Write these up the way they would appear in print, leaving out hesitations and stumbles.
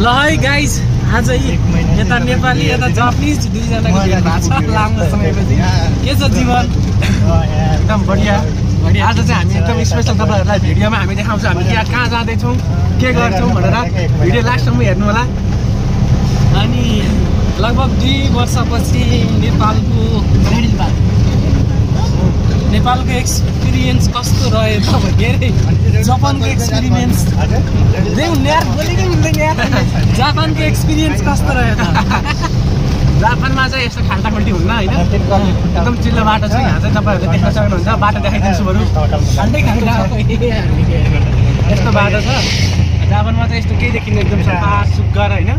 ल है गाइज आज यता नेपाली यता जापानिज दुईजनाको भेट भएको छ लामो समयपछि के छ जीवन एकदम बढिया आज चाहिँ हामी एकदम स्पेशल तपाईहरुलाई भिडियोमा हामी देखाउँछौँ हामी कहाँ जाँदैछौँ के गर्छौँ भनेर भिडियो लास्टसम्म हेर्नु होला। अनि लगभग 2 वर्षपछि नेपालको एक्सपिरियन्स कस्तो रह्यो त के अरे जापानको एक्सपिरियन्स जापानको एक्सपिरियन्स कस्तो रह्यो त जापानमा चाहिँ यस्तो खाल्टाखुल्टी हुन्न हैन एकदम चिल्लो बाटो छ। यहाँ चाहिँ तपाईहरुले देख्न सक्नुहुन्छ बाटो देखाइदिन्छु बरु यस्तो बाटो छ जापानमा चाहिँ यस्तो केही देखिन्न एकदम सफा सुग्घर हैन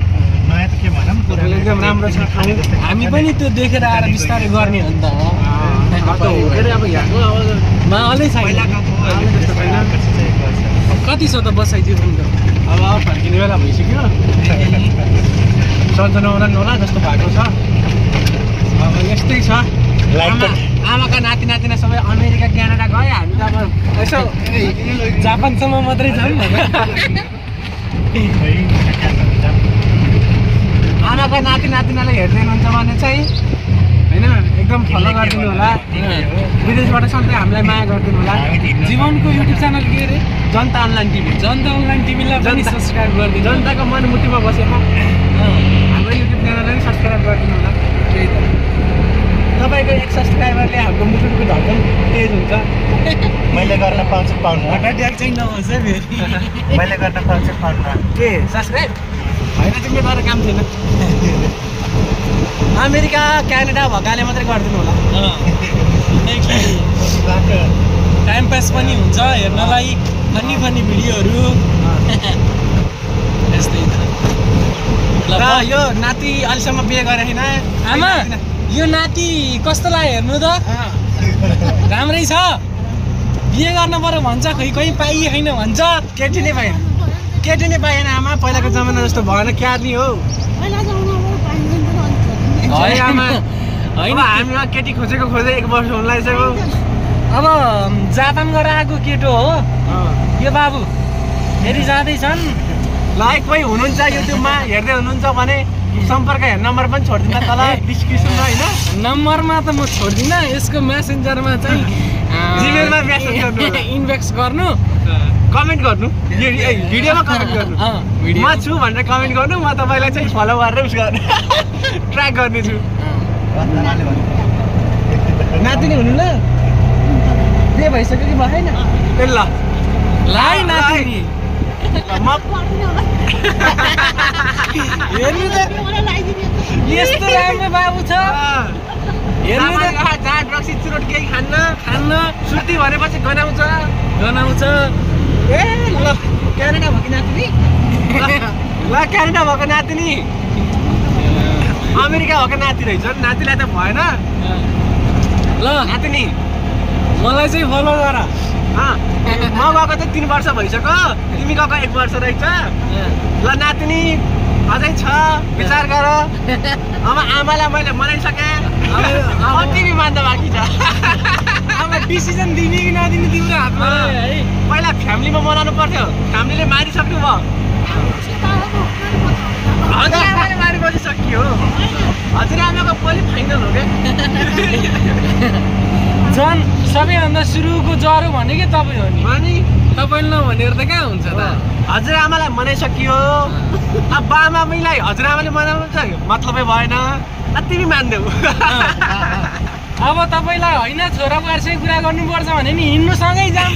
नयाँ त के भनौँ एकदम राम्रो छ ठाउँ। हामी पनि त्यो देखेर आएर बिस्तारै गर्ने हो नि त अब यहाँको माहौलै छैन कति छ त बसाइदियो अब फर्किने बेला भइसक्यो सन्चनाउला नहोला जस्तो भएको छ। अब यस्तै छ आमाका नाति नातिना सबै अमेरिका क्यानाडा गयो हामी त अब यसो जापानसम्म मात्रै जाउँ आमाका नाति नातिनाले हेर्दै हुनुहुन्छ भने चाहिँ हैन एकदम फलो गरिदिनु होला विदेशबाट सधैँ हामीलाई माया गरिदिनु होला। जीवनको युट्युब च्यानल के अरे जनता अनलाइन टिभी टिभीलाई पनि सब्सक्राइब गरिदिनु जनताको मनमुटुमा बसेर हाम्रो युट्युब च्यानललाई पनि सब्सक्राइब गरिदिनु होला। त्यही त तपाईँको 1 सब्सक्राइबरले हाम्रो मुटुको धड्कन तेज हुन्छ। मैले गर्न पाउँछु हटाइदिएको चाहिँ नहोस् है फेरि मैले गर्न पाउँछु के सब्सक्राइब होइन तिमीले गरेर काम छैन। अमेरिका क्यानाडा भएकाले मात्रै गरिदिनु होला टाइम पास पनि हुन्छ हेर्नलाई फनी भिडियोहरू यस्तै र यो नाति अहिलेसम्म बिहे गरेन आमा यो नाति कस्तो लाग्यो हेर्नु त राम्रै छ बिहे गर्न पर्यो भन्छ खै कहीँ पाइए छैन भन्छ केटी नै पाएन आमा पहिलाको जमाना जस्तो भएन क्यार्नी हो है आमा होइन हामीमा केटी खोजेको 1 वर्ष हुन लागिसक्यो। अब जापान गएर आएको केटो हो यो बाबु फेरि जाँदैछन् ल कोही हुनुहुन्छ युट्युबमा हेर्दै हुनुहुन्छ भने सम्पर्क नम्बर पनि छोडिदिनु तल डिस्क्रिप्सनमा होइन नम्बरमा त म छोड्दिनँ यसको मेसेन्जरमा चाहिँ जिमेलमा मेसेज गर्नु इनबक्स गर्नु कमेन्ट गर्नु भिडियोमा कमेन्ट गर्नु म छु भनेर कमेन्ट गर्नु म तपाईँलाई चाहिँ फलो गरेर उस गर्नु ट्र्याक गर्नेछु। नातिनी हुनु ल बिहे भइसक्यो कि भएन ए ल लाइ नातिनी हेर्नु त यस्तो राम्रो बाबु छ हेर्नु त चाट रक्सी चुरोट केही खान्न सुर्ती भनेपछि गनाउँछ ए ल क्यानाडा भएको नातिनी ल क्यानाडा भएको नातिनी अमेरिका भएको नाति रहेछ नातिलाई त भएन ल नातिनी मलाई चाहिँ फलो गर म गएको त 3 वर्ष भइसक्यो तिमी गएको 1 वर्ष रहेछ ल नातिनी अझै छ विचार गर। अब आमालाई मैले मनाइसकेँ अब तिमी मान्दा बाँकी छ अब डिसिजन दिने कि नदिने तिम्रो हातमा है पहिला फ्यामिलीमा मनाउनु पर्थ्यो फ्यामिलीले मारिसक्नु भयो हजुरआमाले मारेपछि सकियो हजुरआमाको पोली फाइनल हो क्या झन् सबैभन्दा सुरुको जरो भनेकै तपाईँ हो नि तपाईँले नभनेर त कहाँ हुन्छ त हजुरआमालाई मनाइसकियो अब बाबाआमालाई हजुरआमाले मनाउनु छ मतलबै भएन तिमी मान्देऊ अब तपाईँलाई होइन छोरा बुहारीसँग कुरा गर्नुपर्छ भने नि हिँड्नुसँगै जाऊँ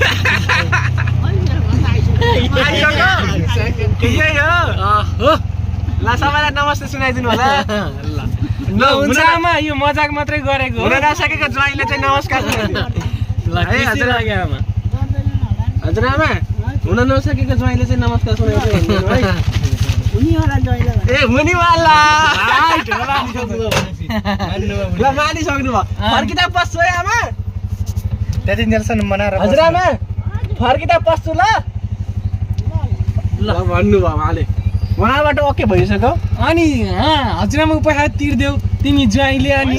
यही हो ल सबैलाई नमस्ते सुनाइदिनु होला ल हुन्छ आमा यो मजाक मात्रै गरेको हुन नसकेको ज्वाइँले चाहिँ नमस्कार आमा हजुरआमा हुन नसकेको ज्वाइँले चाहिँ नमस्कार सुनाइदिनु ए हुनेवाला ल मानिसक्नु भयो फर्किँदा पस्छु है आमा त्यति नेल्सन मनाएर हजुरआमा फर्किँदा पस्छु ल भन्नुभयो उहाँले उहाँबाट ओके भइसक्यो अनि हजुरआमा पैसा तिर्देऊ तिमी ज्वाइँले अनि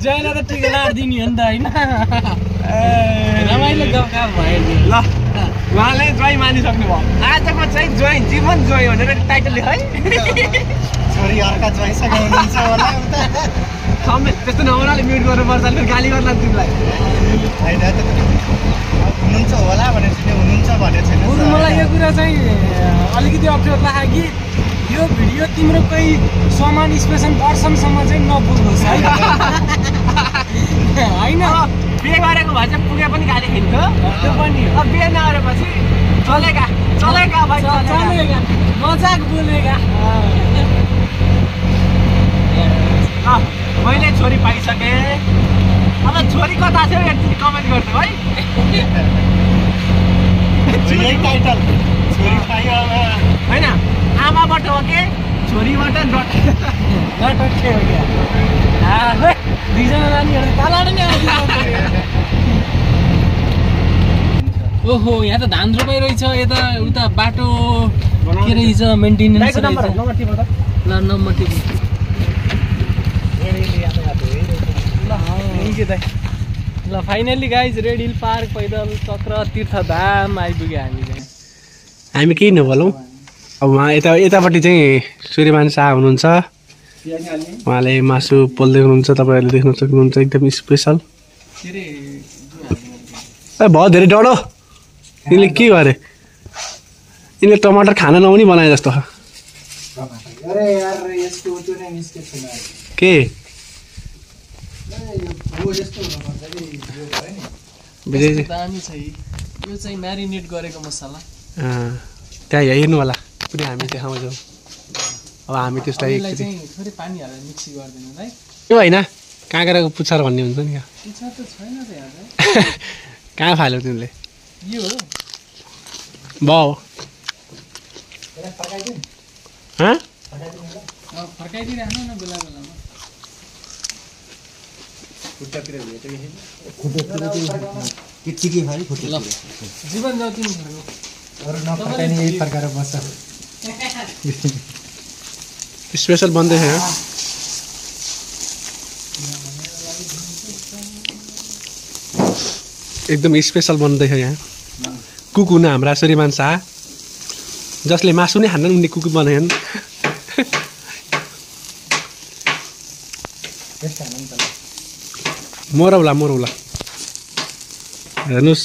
ज्वाइँलाई त टिका लाएर दिने हो नि त होइन रमाइलो गफ भयो नि। ल उहाँले जोइ मानिसक्नु भयो। आजको चाहिँ जोइ जीवन जोइ भनेर टाइटल लेख है। छोरी अर्का जोइसँग हुनुहुन्छ होला उता। त्यस्तो नहुनाले म्युट गर्नुपर्छ फेरि गाली गर्ला तिमीलाई। होइन हुनुहुन्छ होला भनेको छैन, हुनुहुन्छ भनेको छैन। बरु मलाई यो कुरा चाहिँ अलिकति अप्ठ्यारो लाग्यो कि यो भिडियो तिम्रो कोही समान स्पेसल पर्सनसम्म चाहिँ नपुग्नुहोस् है। होइन बिहे गरेको भए चाहिँ पुगे पनि गाली खाइन्थ्यो। त्यो पनि हो। अब बिहे नगरेपछि चलेगा भाइ चलेगा मजाक बोलेगा। मैले छोरी पाइसकेँ। अब छोरी कता थियो एकचोटि कमेन्ट गरिदिनु है। यही टाइटल छोरी पायो अब। होइन आमाबाट हो के छोरीबाट नटक्के हो क्या। दुईजना नानीहरू तलबाट नै आउँछ। ओहो यहाँ त धान रोपाइ रहेछ। यता उता बाटो के रहेछ मेन्टेनेन्स रहेछ। ल नम्बर टिप। ल finally guys red hill park पैदल चक्र तीर्थधाम आइपुग्यो हामी चाहिँ। हामी केही नबोलौँ। अब उहाँ यतापट्टि चाहिँ सूर्यमान शाह हुनुहुन्छ। उहाँले मासु पोल्दै हुनुहुन्छ, तपाईँहरूले देख्न सक्नुहुन्छ। एकदम स्पेसल। भयो धेरै डढो। यिनले के गरे? यिनले टमाटर खाना नहुने बनाए जस्तो। के दामी छ यो चाहिँ म्यारिनेट गरेको मसला। त्यहाँ हेर्नु होला पुरै हामी देखाउँछौँ। अब हामी त्यसलाई थोरै पानी हालेर मिक्सी गर्दैन है। त्यो होइन काँक्राको पुच्छर भन्ने हुन्छ नि। पुच्छर त छैन त यहाँ। कहाँ फाल्यो तिमीले? यो हो भयो फर्काइदिइराख्नु न बेला बेलामा। जीवन जाऊ तिमी स्पेसल बन्दैछ यहाँ। एकदम स्पेसल बन्दैछ यहाँ। कुक हुन हाम्रा श्रीमान शाह जसले मासु नै खान्न उनले कुक बनाएन। मरौला हेर्नुहोस्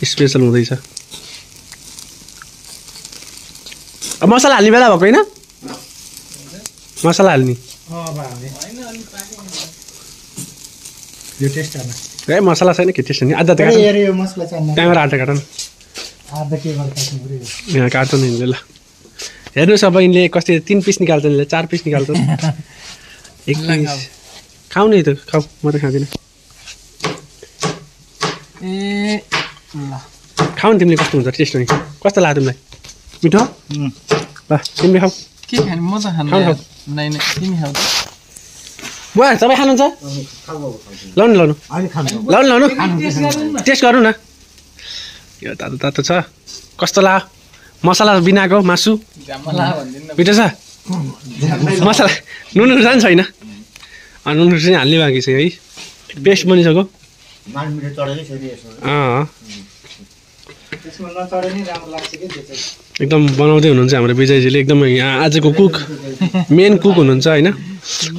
स्पेसल हुँदैछ। अब मसला हाल्ने बेला भएको होइन? मसला हाल्ने ए मसला छैन के टेस्ट नि। आधा क्यामेरा आधा काट न। यहाँ काट्छ नि यिनले। ल हेर्नुहोस् अब यिनले कति 3 पिस निकाल्छ, यिनले 4 पिस निकाल्छ। 1 पिस खाऊ नि त खाऊ, म त खाँदिनँ। ए खाऊ नि तिमीले। कस्तो हुन्छ टेस्ट नि? कस्तो लाग्यो तिमीलाई? मिठो? ल तिमीले खाऊ। के खाने? म त खान्न। नै तिमी खाऊ। बुवा तपाईँ खानुहुन्छ? लाउनु टेस्ट गर्नु न। यो तातो छ। कस्तो लाग्यो? मसला बिनाको मासु मिठो छ? मसला नुन खुर्सानी छैन? नुन खुर्सानी हाल्ने बाँकी छ है। पेस्ट बनिसक्यो। एकदम बनाउँदै हुनुहुन्छ हाम्रो विजयजीले। एकदम यहाँ आजको कुक मेन कुक हुनुहुन्छ होइन।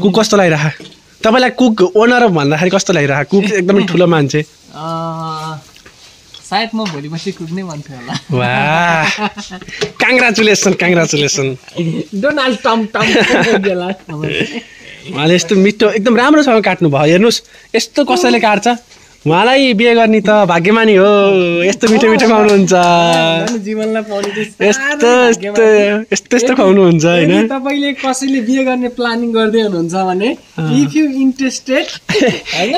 कुक कस्तो लागिरह? तपाईँलाई कुक ओनर भन्दाखेरि कस्तो लागिरह? कुक एकदमै ठुलो मान्छे। सायद म भोलि पछि कुक नै भन्थेँ होला। वाह काङ्ग्रेचुलेसन डोनाल्ड ट्रम्प उहाँले यस्तो मिठो एकदम राम्रोसँग काट्नु भयो। हेर्नुहोस् यस्तो कसैले काट्छ? उहाँलाई बिहे गर्ने त भाग्यमानी हो। यस्तो मिठो खुवाउनुहुन्छ। यस्तो खुवाउनुहुन्छ होइन? तपाईँले कसैले बिहे गर्ने प्लानिङ गर्दै हुनुहुन्छ भने इफ यु इन्ट्रेस्टेड होइन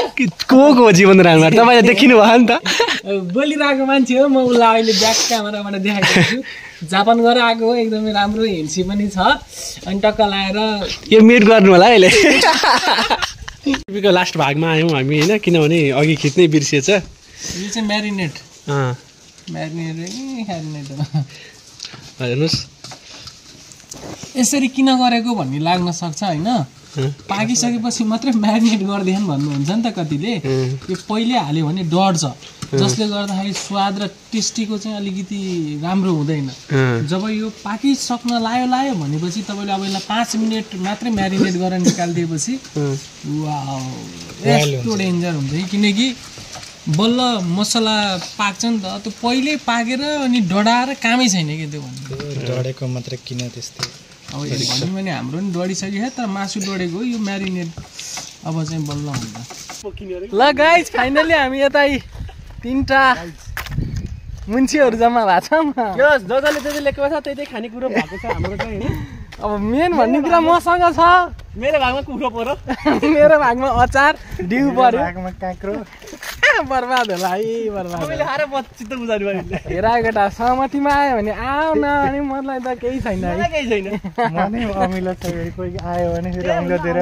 को जीवन रामबाट तपाईँले देखिनु भयो नि त। बोलिरहेको मान्छे हो। म उसलाई अहिले ब्याक क्यामेराबाट देखाएको छु। जापान गएर आएको हो। एकदमै राम्रो हिँड्सी पनि छ। अनि टक्क लाएर यो मिट गर्नु होला अहिले। टिभीको लास्ट भागमा आयौँ हामी होइन, किनभने अघि खिच्नै बिर्सिएछ। यो चाहिँ म्यारिनेट हेर्नुहोस् यसरी किन गरेको भन्ने लाग्न सक्छ होइन। पाकिसकेपछि मात्रै म्यारिनेट गर्दैन भन्नुहुन्छ नि त कतिले यो पहिले हाल्यो भने डढ्छ जसले गर्दाखेरि स्वाद र टेस्टीको चाहिँ अलिकति राम्रो हुँदैन जब यो पाकिसक्न लायो भनेपछि तपाईँले अब यसलाई 5 मिनट मात्रै म्यारिनेट गरेर निकालिदिएपछि वाउ यस्तो डेन्जर हुन्छ किनकि बल्ल मसला पाक्छ नि त त्यो पहिले पाकेर अनि डढाएर कामै छैन कि त्यो भन्नु डढेको मात्रै किन त्यस्तो अब भन्यो भने हाम्रो नि डढिसक्यो तर मासु डढेको यो म्यारिनेट अब चाहिँ बल्ल हुन्छ ल गाइज फाइनली हामी यता 3टा मुन्छीहरू जम्मा भएको छ जसले त्यति लेखेको छ त्यही खानेकुरो भएको छ हाम्रो चाहिँ हैन अब मेन भन्ने कुरा मसँग छ मेरो भागमा कुखुरो पर्यो मेरो भागमा अचार डिउ पर्यो भागमा काँक्रो बर्बाद होला है बर्बाद मैले हारे चित्त बुझाउनु भयो हेरा केटा सहमतिमा आयो भने आऊ न अनि मलाई त केही छैन है केही छैन मनै अमिलो छ कोही आयो भने फेरि अमिलो दिएर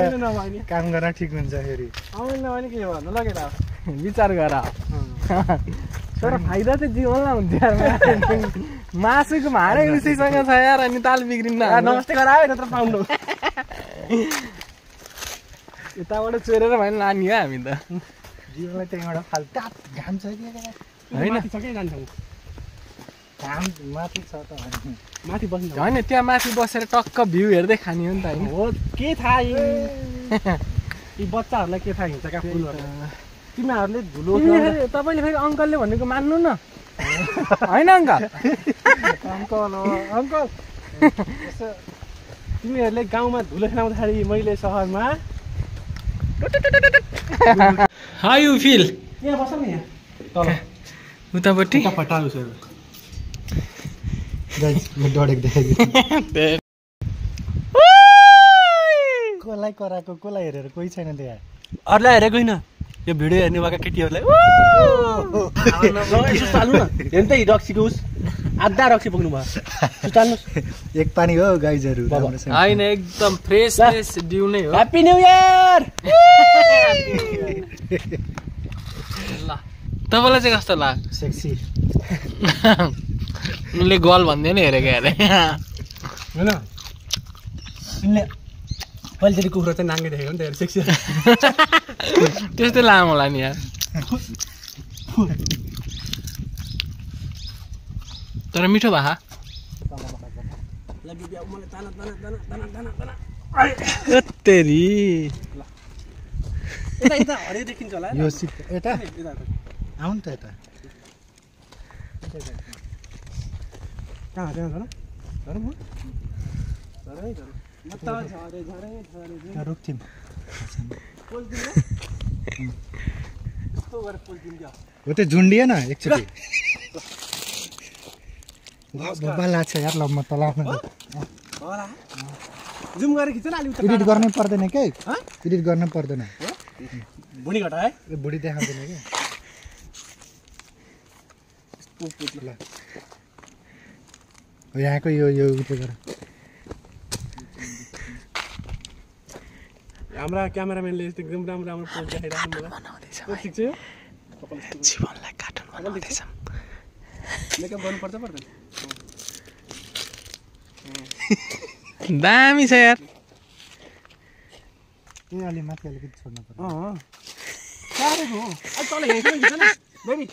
काम गर्न ठिक हुन्छ फेरि अमिलो नभने के भन्नु ल केटा विचार गर तर फाइदा चाहिँ जीवनमा हुन्छ यार मासुको भाँडै रुचीसँग छ यार अनि ताल बिग्रिन्न नमस्ते गरायो नत्र पाउनु यताबाट चोरेर भने लाने हो हामी त जीवनलाई त्यहीँबाट फाल्टा घाम छ कि हैन सकै जान्छौ घाम माथि छ त माथि बस्नु हैन त्यहाँ माथि बसेर टक्क भ्यू हेर्दै खाने हो नि त हैन हो के थाहा यी बच्चाहरूलाई के थाहा हिँड्छ का फुलहरू तिमीहरूले धुलो तपाईँले फेरि अङ्कलले भनेको मान्नु न होइन अङ्कल अङ्कल तिमीहरूले गाउँमा धुलो खेलाउँदाखेरि मैले सहरमा हाउ यु फिल यहाँ बस नि यहाँ तल उतापट्टि फटाउ छ गाइस म डढेको देखेको कसलाई कराएको कसलाई हेरेर कोही छैन त्यहाँ अरूलाई हेरेको होइन यो भिडियो हेर्ने भएका केटीहरूलाई यसो चाल्नु न हेर्नु त रक्सीको उस आधा रक्सी पुग्नु भयो चाल्नुहोस् एक पानी हो गाइजहरू होइन एकदम फ्रेस डिउ नै हो ह्याप्पी न्यू इयर ल तपाईँलाई चाहिँ कस्तो लाग्यो सेक्सी उनले गल भन्दै नै हेरेको अरे होइन तिमीले पहिलेदेखि कुखुरा चाहिँ नाङ्गे देखेको नि त सेक्सी त्यस्तै लामो होला नि यार तर मिठो भा तेरी हरियो देखिन्छ होला यो सिट यता आउनु त यता कहाँ रुक्थ्यौँ हो त्यो झुन्डिएन एकचोटि बब्बा लाग्छ यार ल म तल जुम गरेर खिच्छ न अलि एडिट गर्नै पर्दैन के एडिट गर्नै पर्दैन बुढी घटा है बुढी देखाउँदैन कि यहाँको यो उयो गर हाम्रा क्यामेराम्यानले एकदम राम्रो राम्रो पोज देखाइराख्नु होला ठिक छ जीवनलाई कार्टुन बनाउँदैछ मेकअप गर्नुपर्छ पर्दैन दामी छ यार ए अलि माथि अलिकति छोड्नु पर्छ साह्रो हो अहिले तल हेर्नु नि बेबी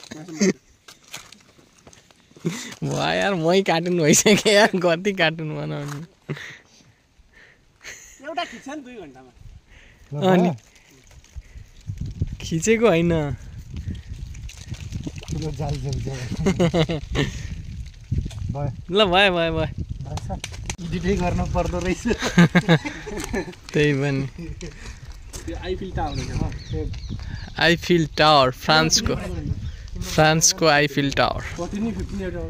वा यार मै कार्टुन भइसक्यो यार कति कार्टुन बनाउने एउटा खिच्छ नि 2 घण्टामा अनि खिचेको होइन जाल ल भयो एडिटै गर्नु पर्दो रहेछ त्यही पनि त्यो आइफिल टावर आइफिल टावर फ्रान्सको आइफिल टावर 14 15 एउटा